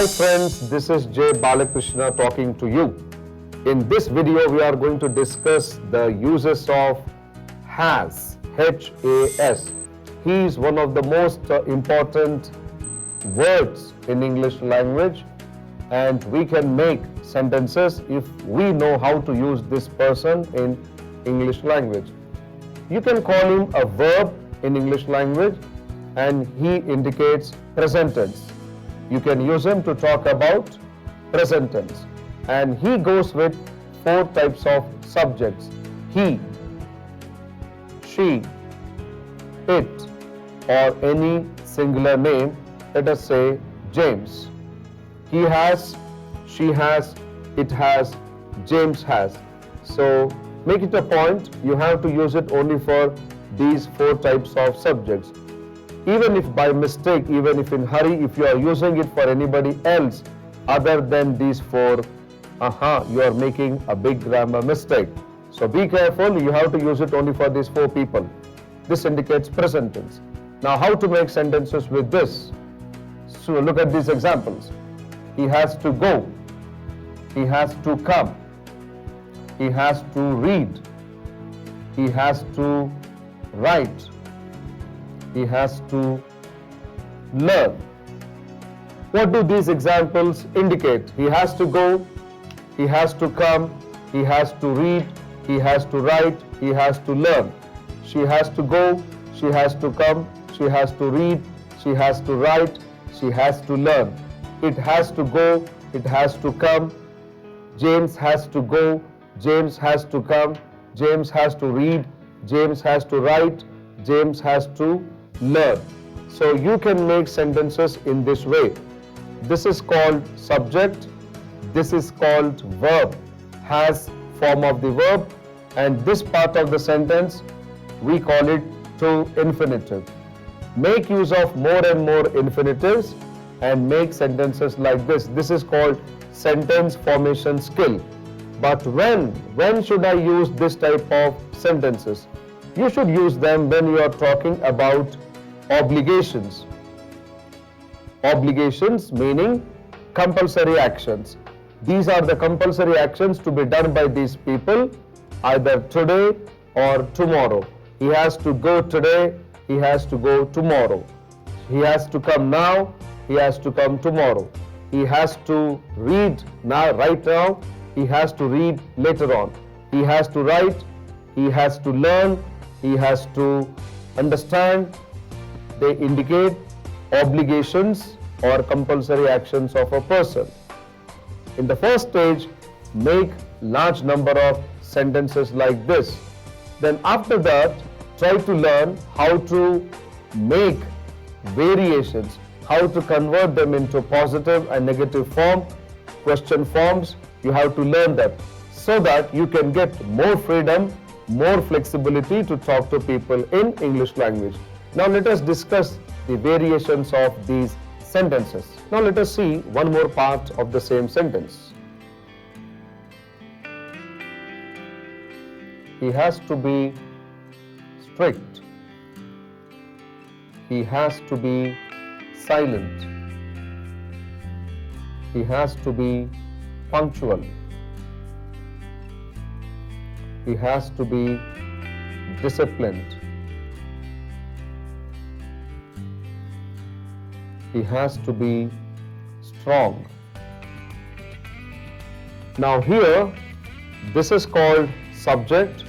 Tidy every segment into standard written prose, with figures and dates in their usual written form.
Hi friends, this is J.Bala Krishna talking to you. In this video, we are going to discuss the uses of has, H-A-S. He is one of the most important words in English language, and we can make sentences if we know how to use this person in English language. You can call him a verb in English language, and he indicates present tense. You can use him to talk about present tense, and he goes with 4 types of subjects: he, she, it, or any singular name. Let us say James. He has, she has, it has, James has. So make it a point, you have to use it only for these 4 types of subjects. Even if by mistake, even if in hurry, if you are using it for anybody else other than these 4, you are making a big grammar mistake. So be careful, you have to use it only for these 4 people. This indicates present tense. Now how to make sentences with this? So look at these examples. He has to go. He has to come. He has to read. He has to write. He has to learn. What do these examples indicate? He has to go, he has to come, he has to read, he has to write, he has to learn. She has to go, she has to come, she has to read, she has to write, she has to learn. It has to go, it has to come. James has to go, James has to come, James has to read, James has to write, James has to learn. So you can make sentences in this way. This is called subject, this is called verb, has form of the verb, and this part of the sentence we call it to infinitive. Make use of more and more infinitives and make sentences like this. This is called sentence formation skill. But when should I use this type of sentences? You should use them when you are talking about obligations. Obligations meaning compulsory actions. These are the compulsory actions to be done by these people either today or tomorrow. He has to go today, he has to go tomorrow. He has to come now, he has to come tomorrow. He has to read now, right now, he has to read later on. He has to write, he has to learn, he has to understand. They indicate obligations or compulsory actions of a person. In the first stage, make large number of sentences like this. Then after that, try to learn how to make variations, how to convert them into positive and negative form, question forms. You have to learn that so that you can get more freedom, more flexibility to talk to people in English language. Now let us discuss the variations of these sentences. Now let us see one more part of the same sentence. He has to be strict. He has to be silent. He has to be punctual. He has to be disciplined. He has to be strong. Now here, this is called subject,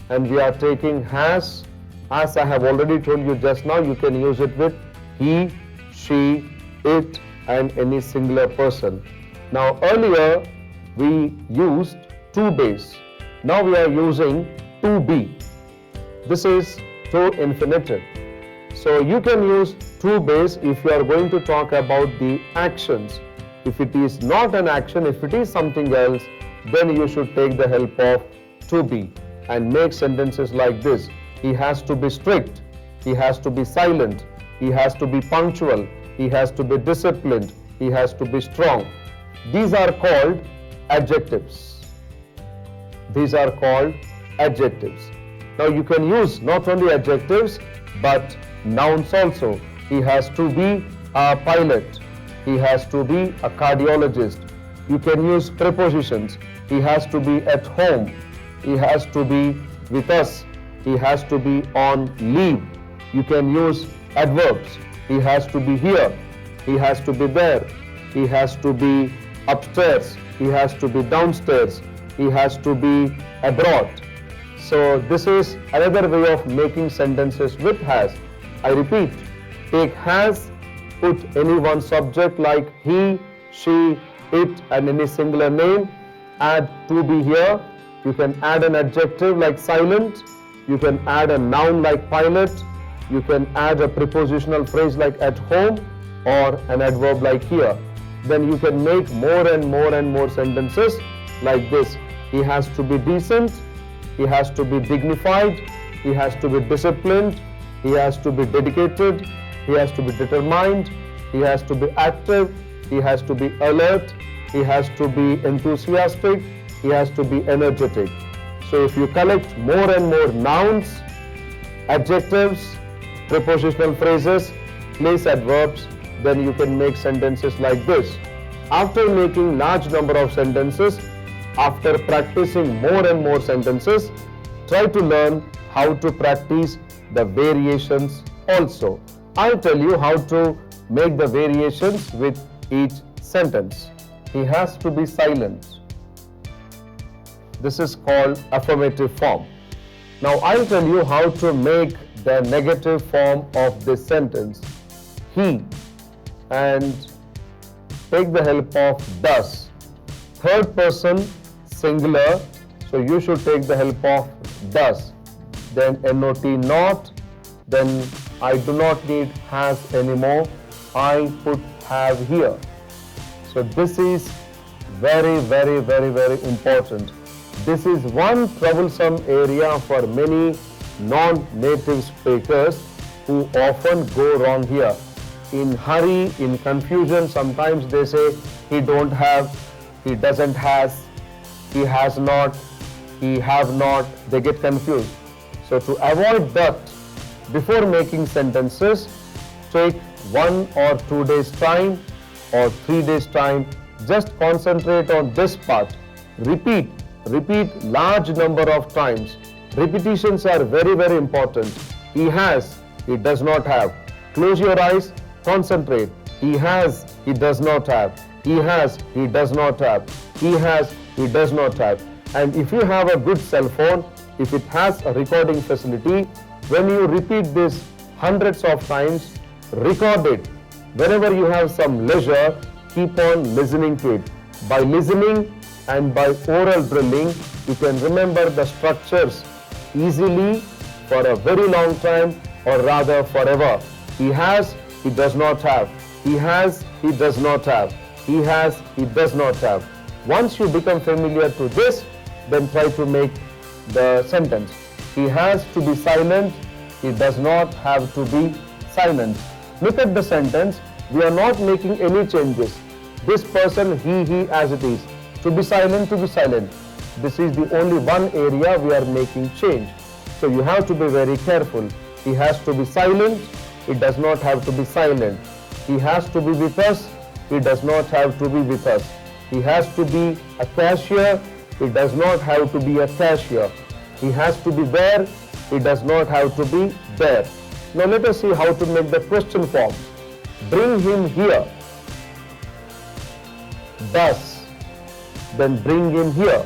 and we are taking has. As I have already told you just now, you can use it with he, she, it, and any singular person. Now earlier, we used to base. Now we are using to be. This is to infinitive. So you can use to base if you are going to talk about the actions. If it is not an action, if it is something else, then you should take the help of to be and make sentences like this. He has to be strict. He has to be silent. He has to be punctual. He has to be disciplined. He has to be strong. These are called adjectives. These are called adjectives. Now you can use not only adjectives but nouns also. He has to be a pilot. He has to be a cardiologist. You can use prepositions. He has to be at home. He has to be with us. He has to be on leave. You can use adverbs. He has to be here. He has to be there. He has to be upstairs. He has to be downstairs. He has to be abroad. So this is another way of making sentences with has. I repeat, take has, put any one subject like he, she, it and any singular name, add to be here. You can add an adjective like silent. You can add a noun like pilot. You can add a prepositional phrase like at home or an adverb like here. Then you can make more and more sentences like this. He has to be decent. He has to be dignified. He has to be disciplined. He has to be dedicated. He has to be determined. He has to be active. He has to be alert. He has to be enthusiastic. He has to be energetic. So if you collect more and more nouns, adjectives, prepositional phrases, place adverbs, then you can make sentences like this. After making large number of sentences, after practicing more and more sentences, try to learn how to practice the variations also. I'll tell you how to make the variations with each sentence. He has to be silent. This is called affirmative form. Now I'll tell you how to make the negative form of this sentence. He, and take the help of does. Third person singular, so you should take the help of does. Then not not, then I do not need has anymore. I put have here. So this is very important. This is one troublesome area for many non-native speakers who often go wrong here. In hurry, in confusion, sometimes they say he don't have, he doesn't has, he has not, he have not, they get confused. So to avoid that, before making sentences, take 1 or 2 days time or 3 days time, just concentrate on this part. Repeat large number of times. Repetitions are very important. He has, he does not have. Close your eyes, concentrate. He has, he does not have. He has, he does not have. He has, he does not have. And if you have a good cell phone, if it has a recording facility, when you repeat this hundreds of times, record it. Whenever you have some leisure, keep on listening to it. By listening and by oral drilling, you can remember the structures easily for a very long time, or rather forever. He has, he does not have. He has, he does not have. He has, he does not have. Once you become familiar to this, then try to make the sentence. He has to be silent. He does not have to be silent. Look at the sentence. We are not making any changes. This person, he as it is. To be silent, to be silent. This is the only one area we are making change. So you have to be very careful. He has to be silent. He does not have to be silent. He has to be with us. He does not have to be with us. He has to be a cashier. He does not have to be a cashier. He has to be there. He does not have to be there. Now let us see how to make the question form. Bring him here. Does. Then bring him here.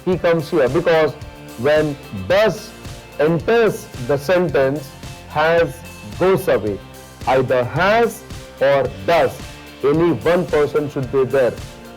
He comes here, because when does enters the sentence, has goes away. Either has or does. Any one person should be there.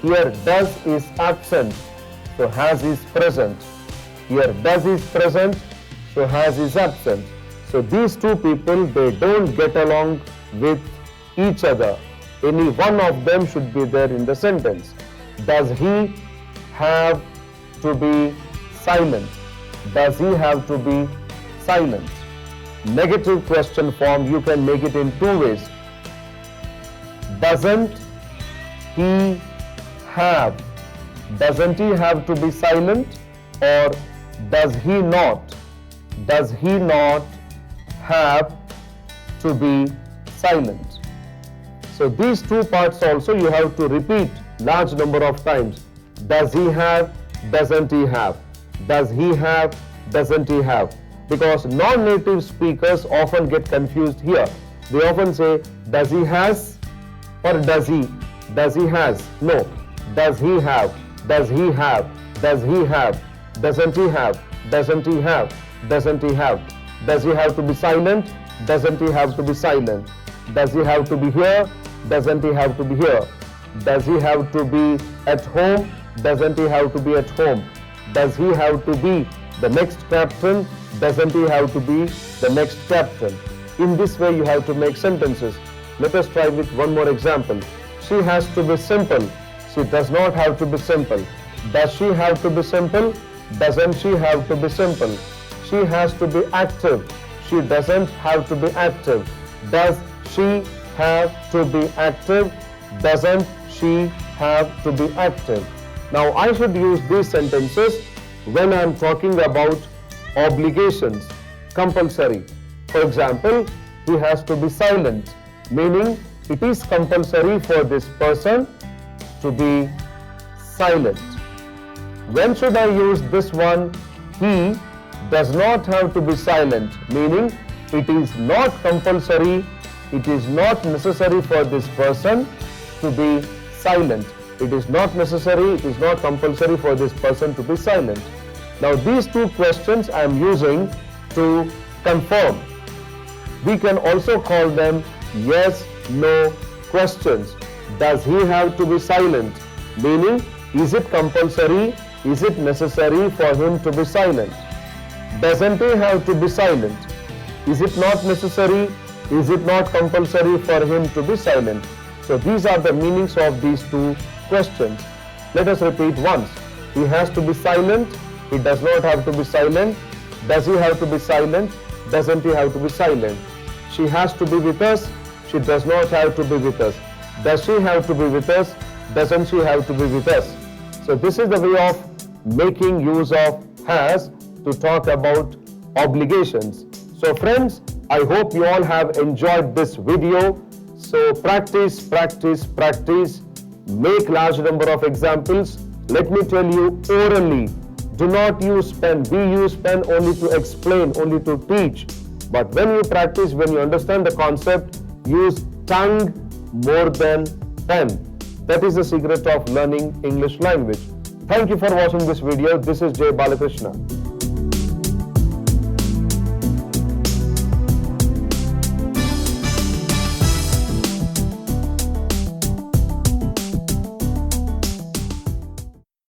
Here does is absent, so has is present. Here does is present, so has is absent. So these two people, they don't get along with each other. Any one of them should be there in the sentence. Does he have to be silent? Does he have to be silent? Negative question form, you can make it in two ways. Doesn't he have? Doesn't he have to be silent? Or does he not? Does he not have to be silent? So these two parts also you have to repeat large number of times. Does he have? Doesn't he have? Does he have? Doesn't he have? Because non-native speakers often get confused here. They often say, does he has or does he? Does he has? No. Does he have? Does he have? Does he have? Doesn't he have? Doesn't he have? Doesn't he have? Does he have to be silent? Doesn't he have to be silent? Does he have to be here? Doesn't he have to be here? Does he have to be at home? Doesn't he have to be at home? Does he have to be the next captain? Doesn't he have to be the next captain? In this way you have to make sentences. Let us try with one more example. She has to be simple. She does not have to be simple. Does she have to be simple? Doesn't she have to be simple? She has to be active. She doesn't have to be active. Does she have to be active? Doesn't she have to be active? Now I should use these sentences when I am talking about obligations, compulsory. For example, he has to be silent, meaning it is compulsory for this person to be silent. When should I use this one? He does not have to be silent, meaning it is not compulsory, it is not necessary for this person to be silent. It is not necessary, it is not compulsory for this person to be silent. Now these two questions I am using to confirm. We can also call them yes, no questions. Does he have to be silent? Meaning, is it compulsory? Is it necessary for him to be silent? Doesn't he have to be silent? Is it not necessary? Is it not compulsory for him to be silent? So these are the meanings of these two questions. Let us repeat once. He has to be silent. He does not have to be silent. Does he have to be silent? Doesn't he have to be silent? She has to be with us. She does not have to be with us. Does she have to be with us? Doesn't she have to be with us? So this is the way of making use of has to talk about obligations. So friends, I hope you all have enjoyed this video. So practice, practice, practice. Make large number of examples. Let me tell you orally. Do not use pen. We use pen only to explain, only to teach. But when you practice, when you understand the concept, use tongue more than pen. That is the secret of learning English language. Thank you for watching this video. This is J. Balakrishna.